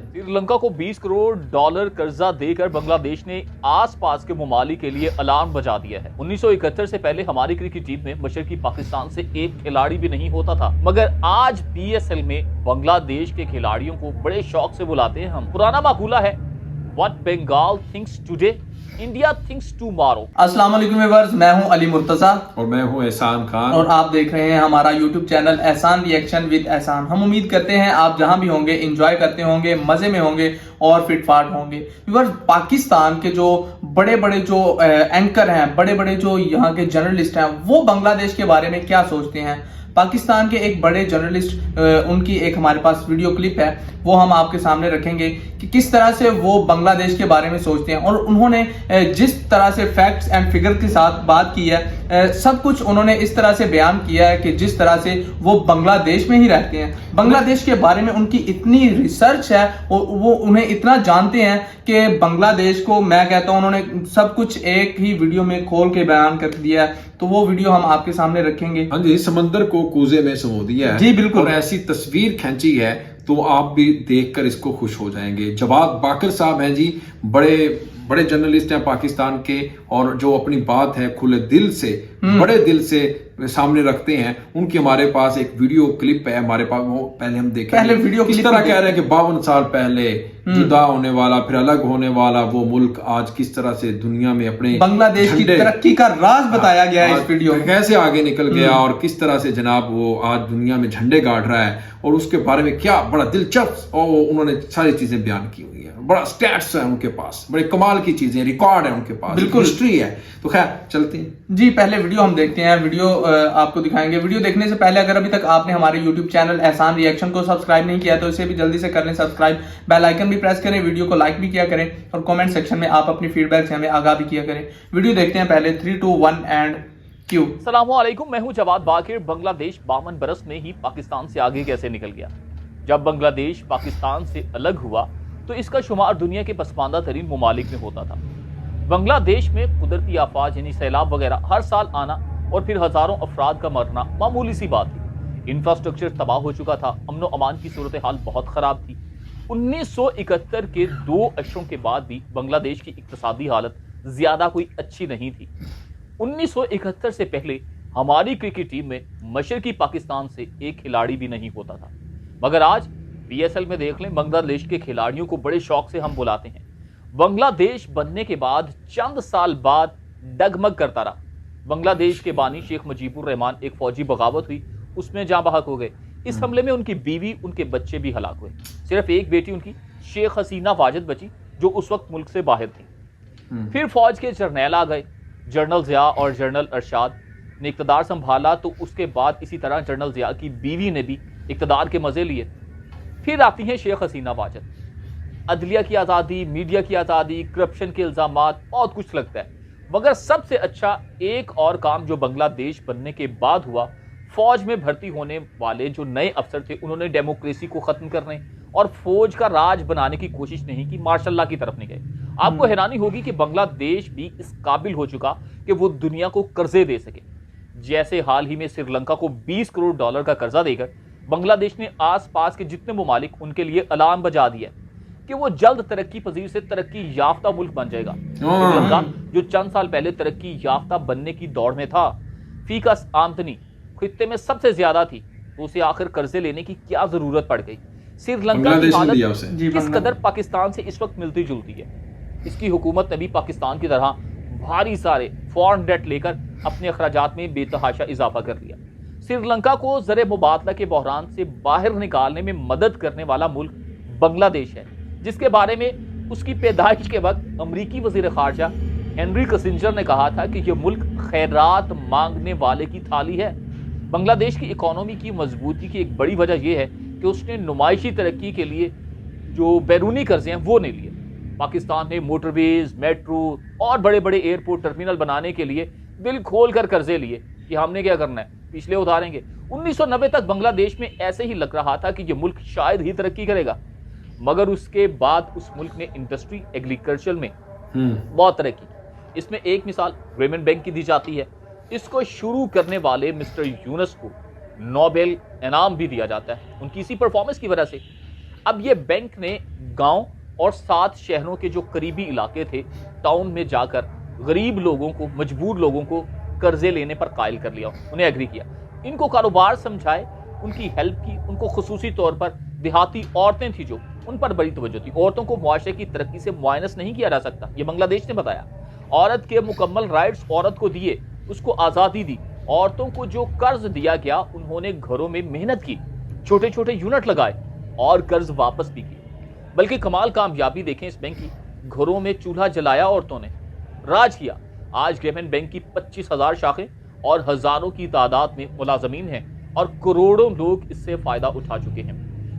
श्रीलंका को 20 करोड़ डॉलर कर्जा देकर बांग्लादेश ने आसपास के ममालिक के लिए अलार्म बजा दिया है। 1971 से पहले हमारी क्रिकेट टीम में मशरकी पाकिस्तान से एक खिलाड़ी भी नहीं होता था, मगर आज PSL में बांग्लादेश के खिलाड़ियों को बड़े शौक से बुलाते हैं हम। पुराना माकूला है, what Bengal thinks today India thinks tomorrow. अस्सलाम वालेकुम व्यूअर्स, मैं हूं अली मुर्तजा और मैं हूं एहसान खान और आप देख रहे हैं हमारा यूट्यूब चैनल एहसान रिएक्शन विद एहसान। हम उम्मीद करते हैं आप जहां भी होंगे एंजॉय करते होंगे, मजे में होंगे और फिटफाट होंगे। व्यूअर्स, पाकिस्तान के जो बड़े बड़े जो एंकर हैं, बड़े बड़े जो यहाँ के जर्नलिस्ट हैं, वो बांग्लादेश के बारे में क्या सोचते हैं। पाकिस्तान के एक बड़े जर्नलिस्ट उनकी एक हमारे पास वीडियो क्लिप है, वो हम आपके सामने रखेंगे कि किस तरह से वो बांग्लादेश के बारे में सोचते हैं। और उन्होंने जिस तरह से फैक्ट्स एंड फिगर के साथ बात की है, सब कुछ उन्होंने इस तरह से बयान किया है कि जिस तरह से वो बांग्लादेश में ही रहते हैं, बांग्लादेश के बारे में उनकी इतनी रिसर्च है, वो उन्हें इतना जानते हैं कि बांग्लादेश को मैं कहता हूं उन्होंने सब कुछ एक ही वीडियो में खोल के बयान कर दिया है। तो वो वीडियो हम आपके सामने रखेंगे। हाँ जी, समंदर को कूजे में समो दिया है जी बिल्कुल, और ऐसी तस्वीर खींची है तो आप भी देखकर इसको खुश हो जाएंगे। जवाद बाकर साहब हैं जी, बड़े बड़े जर्नलिस्ट हैं पाकिस्तान के, और जो अपनी बात है खुले दिल से, बड़े दिल से सामने रखते हैं। उनकी हमारे पास एक वीडियो क्लिप है हमारे पास, वो पहले हम देखें। पहले वीडियो किस तरह कह रहे हैं कि 52 साल पहले जुदा होने वाला, फिर अलग होने वाला वो मुल्क आज किस तरह से दुनिया में अपने बांग्लादेश की तरक्की का राज बताया गया है इस वीडियो में, कैसे आगे निकल गया और किस तरह से जनाब वो आज दुनिया में झंडे गाड़ रहा है, और उसके बारे में क्या बड़ा दिलचस्प और उन्होंने सारी चीजें बयान की हुई है। बड़ा स्टैट्स है उनके पास, बड़े कमाल की चीजें, रिकॉर्ड है उनके पास, बिल्कुल हिस्ट्री है। तो खैर चलते हैं जी, पहले वीडियो हम देखते हैं। वीडियो आपको दिखाएंगे। वीडियो देखने से पहले अगर अभी तक आपने हमारे यूट्यूब चैनल एहसान रिएक्शन को सब्सक्राइब नहीं किया तो इसे भी जल्दी से कर लें सब्सक्राइब, बेल आइकन भी प्रेस करें, वीडियो को लाइक भी किया करें और कमेंट सेक्शन में आप अपनी फीडबैक से हमें आगाह भी किया करें। वीडियो देखते हैं पहले। 3, 2, 1 एंड क्यू। अस्सलामुअलैकुम, मैं हूं जवाद बाकिर। बांग्लादेश 52 बरस में ही पाकिस्तान से आगे कैसे निकल गया। जब बांग्लादेश पाकिस्तान से अलग हुआ तो इसका शुमार दुनिया के पसमानदा तरीन ममालिक में होता था। बांग्लादेश में कुदरती आफात यानी सैलाब वगैरह हर साल आना और फिर हजारों अफराद का मरना मामूली सी बात थी। इंफ्रास्ट्रक्चर तबाह हो चुका था, अमनो अमान की सूरत हाल बहुत खराब थी। 1971 के 2 अशरों के बाद भी बांग्लादेश की इक्तिसादी हालत ज्यादा कोई अच्छी नहीं थी। 1971 से पहले हमारी क्रिकेट टीम में मशरकी पाकिस्तान से एक खिलाड़ी भी नहीं होता था, मगर आज PSL में देख लें, बांग्लादेश के खिलाड़ियों को बड़े शौक से हम बुलाते हैं। बांग्लादेश बनने के बाद चंद साल बाद डगमग करता रहा। बांग्लादेश के बानी शेख मुजीबुर रहमान एक फौजी बगावत हुई, उसमें जाँ बहक हो गए। इस हमले में उनकी बीवी, उनके बच्चे भी हलाक हुए। सिर्फ एक बेटी उनकी शेख हसीना वाजिद बची, जो उस वक्त मुल्क से बाहर थी। फिर फौज के जर्नैल आ गए। जनरल जिया और जनरल अरशाद ने इक़्तिदार संभाला, तो उसके बाद इसी तरह जनरल जिया की बीवी ने भी इक़्तिदार के मजे लिए। फिर आती हैं शेख हसीना वाजिद। अदलिया की आज़ादी, मीडिया की आज़ादी, करप्शन के इल्ज़ामात, बहुत कुछ लगता है, मगर सबसे अच्छा एक और काम जो बांग्लादेश बनने के बाद हुआ, फौज में भर्ती होने वाले जो नए अफसर थे उन्होंने डेमोक्रेसी को ख़त्म करने और फौज का राज बनाने की कोशिश नहीं की, मार्शल की तरफ नहीं गए। आपको हैरानी होगी कि बांग्लादेश भी इस काबिल हो चुका कि वो दुनिया को कर्जे दे सके। जैसे हाल ही में श्रीलंका को 20 करोड़ डॉलर का कर्जा देकर बांग्लादेश ने आसपास के जितने ममालिक उनके लिए अलार्म बजा दिया कि वो जल्द तरक्की पजीर से तरक्की याफ्ता मुल्क बन जाएगा। श्रीलंका जो चंद साल पहले तरक्की याफ्ता बनने की दौड़ में था, फीकस आमदनी खित्ते में सबसे ज्यादा थी, तो उसे आखिर कर्जे लेने की क्या जरूरत पड़ गई। श्रीलंका की हालत किस कदर पाकिस्तान से इस वक्त मिलती जुलती है। इसकी हुकूमत ने भी पाकिस्तान की तरह भारी सारे फॉरेन डेट लेकर अपने अखराजात में बेतहाशा इजाफा कर लिया। श्रीलंका को ज़र मुबादला के बहरान से बाहर निकालने में मदद करने वाला मुल्क बांग्लादेश है, जिसके बारे में उसकी पैदाइश के वक्त अमरीकी वजीर खारजा हेनरी किसिंजर ने कहा था कि यह मुल्क खैरात मांगने वाले की थाली है। बांग्लादेश की इकोनॉमी की मजबूती की एक बड़ी वजह यह है कि उसने नुमाइशी तरक्की के लिए जो बैरूनी कर्जे हैं वो नहीं लिए। पाकिस्तान ने मोटरवेज, मेट्रो और बड़े बड़े एयरपोर्ट टर्मिनल बनाने के लिए दिल खोल कर कर्जे लिए कि हमने क्या करना है, पिछले उतारेंगे। 1990 तक बांग्लादेश में ऐसे ही लग रहा था कि यह मुल्क शायद ही तरक्की करेगा, मगर उसके बाद उस मुल्क ने इंडस्ट्री, एग्रीकल्चर में बहुत तरक्की की। इसमें एक मिसाल ग्रामीण बैंक की दी जाती है। इसको शुरू करने वाले मिस्टर यूनुस को नोबेल इनाम भी दिया जाता है उनकी इसी परफॉर्मेंस की वजह से। अब ये बैंक ने गांव और 7 शहरों के जो करीबी इलाके थे, टाउन में जाकर गरीब लोगों को, मजबूर लोगों को कर्जे लेने पर कायल कर लिया, उन्हें एग्री किया, इनको कारोबार समझाए, उनकी हेल्प की, उनको खुसूसी तौर पर देहाती औरतें थी जो, उन पर बड़ी तवज्जो थी। औरतों को मुआशरे की तरक्की से मुआयनस नहीं किया जा सकता, ये बांग्लादेश ने बताया। औरत के मुकम्मल राइट्स औरत को दिए, उसको आज़ादी दी। औरतों को जो कर्ज दिया गया, उन्होंने घरों में मेहनत की, छोटे छोटे यूनिट लगाए और कर्ज वापस भी किए। बल्कि कमाल कामयाबी देखें इस बैंक की, घरों में चूल्हा जलाया, औरतों ने राज किया। आज ग्रामीण बैंक की 25,000 शाखें और हजारों की तादाद में मुलाजमीन हैं और करोड़ों लोग इससे फायदा उठा चुके हैं।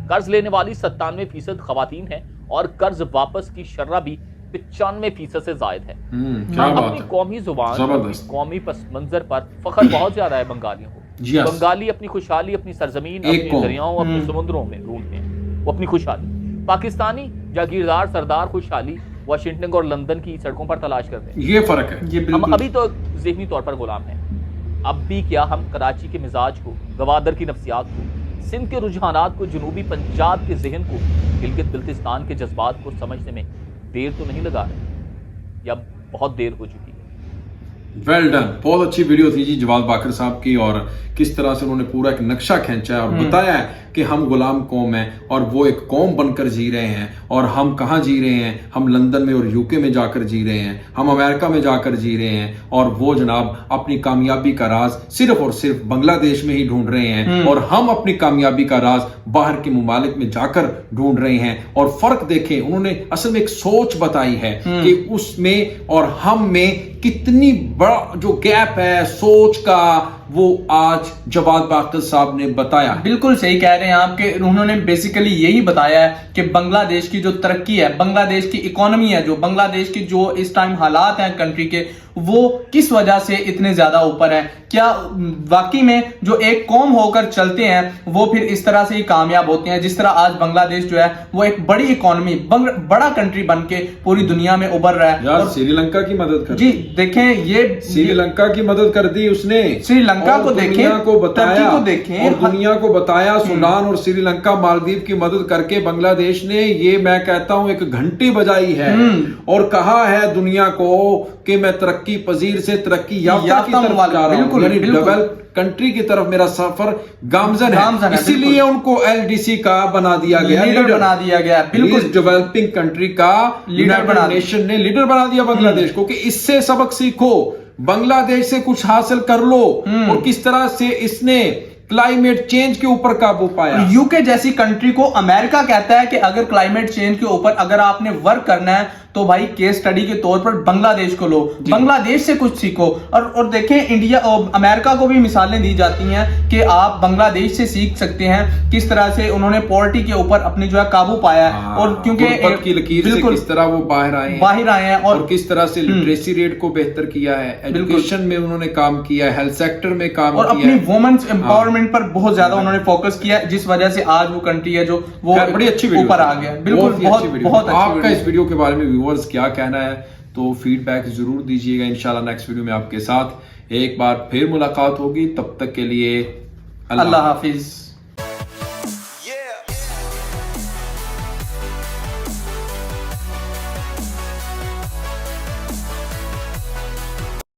कर्ज लेने वाली 97% खवातीन हैं और कर्ज वापस की शर्रा भी 95% से जायद है। क्या बात अपनी है। कौमी जुबान, जबरदस्त। कौमी पस मंजर पर फख्र बहुत ज्यादा है बंगालियों जी को। हाँ। बंगाली अपनी खुशहाली अपनी सरजमीन, एक अपने कौम। दरियाओं, अपने समुद्रों में ढूंढते हैं वो अपनी खुशहाली। पाकिस्तानी जागीरदार सरदार खुशहाली वाशिंगटन और लंदन की सड़कों पर तलाश करते हैं। ये फर्क है। ये हम बिल्कुल अभी तो ज़हनी तौर पर गुलाम हैं। अब भी क्या हम कराची के मिजाज को, गवादर की नफ्सियात को, सिंध के रुझानात को, जनूबी पंजाब के जहन को, गिलगित बिल्तिस्तान के जज्बात को समझने में देर तो नहीं लगा रहे, या बहुत देर हो चुकी है। Well done. बहुत अच्छी वीडियो थी जी जवाद बाकर साहब की, और किस तरह से उन्होंने पूरा एक नक्शा खींचा है और बताया है कि हम गुलाम कौम हैं और वो एक कौम बनकर जी रहे हैं। और हम कहाँ जी रहे हैं? हम लंदन में और यूके में जाकर जी रहे हैं, हम अमेरिका में जाकर जी रहे हैं, और वो जनाब अपनी कामयाबी का राज सिर्फ और सिर्फ बांग्लादेश में ही ढूंढ रहे हैं, और हम अपनी कामयाबी का राज बाहर के मुमालिक में जाकर ढूंढ रहे हैं। और फर्क देखें, उन्होंने असल में एक सोच बताई है कि उसमें और हम में कितनी बड़ा जो गैप है सोच का, वो आज जवाद बाकर साहब ने बताया। बिल्कुल सही कह रहे हैं आप कि उन्होंने बेसिकली यही बताया है कि बांग्लादेश की जो तरक्की है, बांग्लादेश की इकोनॉमी है, जो बांग्लादेश की जो इस टाइम हालात हैं कंट्री के, वो किस वजह से इतने ज्यादा ऊपर है। क्या वाकई में जो एक कौम होकर चलते हैं वो फिर इस तरह से ही कामयाब होते हैं, जिस तरह आज बांग्लादेश जो है वो एक बड़ी इकोनॉमी, बड़ा कंट्री बन के पूरी दुनिया में उभर रहा है। यार श्रीलंका की मदद कर जी देखें, ये श्रीलंका की मदद कर दी उसने। श्रीलंका को देखें, दुनिया को बताया, टर्की को देखें, और दुनिया को बताया। सूडान और श्रीलंका, मालदीव की मदद करके बांग्लादेश ने, ये मैं कहता हूं, एक घंटी बजाई है और कहा है दुनिया को कि मैं तरक्की पजीर से तरक्की याफ्ता की तरफ जा रहा हूं, यानी डेवलप कंट्री की तरफ मेरा सफर गामजन है। इसीलिए उनको एलडीसी का बना दिया गया, लीडर बना दिया गया। बिल्कुल, डेवलपिंग कंट्री का यूनाइटेड नेशन ने लीडर बना दिया बांग्लादेश को कि इससे सबक सीखो, बांग्लादेश से कुछ हासिल कर लो। और किस तरह से इसने क्लाइमेट चेंज के ऊपर काबू पाया। यूके जैसी कंट्री को अमेरिका कहता है कि अगर क्लाइमेट चेंज के ऊपर अगर आपने वर्क करना है तो भाई केस स्टडी के तौर पर बांग्लादेश को लो, बांग्लादेश से कुछ सीखो। और देखें, इंडिया और अमेरिका को भी मिसालें दी जाती हैं कि आप बांग्लादेश से सीख सकते हैं किस तरह से उन्होंने पॉलिटी के ऊपर अपनी जो है काबू पाया है। और क्योंकि की लकीर से किस तरह वो बाहर आए हैं और किस तरह से लिटरेसी रेट को बेहतर किया है, एजुकेशन में उन्होंने काम किया है, हेल्थ सेक्टर में काम और किया है, अपनी वुमेन्स एम्पावरमेंट पर बहुत ज्यादा उन्होंने फोकस किया, जिस वजह से आज वो कंट्री है जो वो बड़ी अच्छी वीडियो ऊपर आ गया। बिल्कुल, बहुत आपका इस वीडियो के बारे में व्यूअर्स क्या कहना है, तो फीडबैक जरूर दीजिएगा। इंशाल्लाह नेक्स्ट वीडियो में आपके साथ एक बार फिर मुलाकात होगी। तब तक के लिए अल्लाह हाफिज।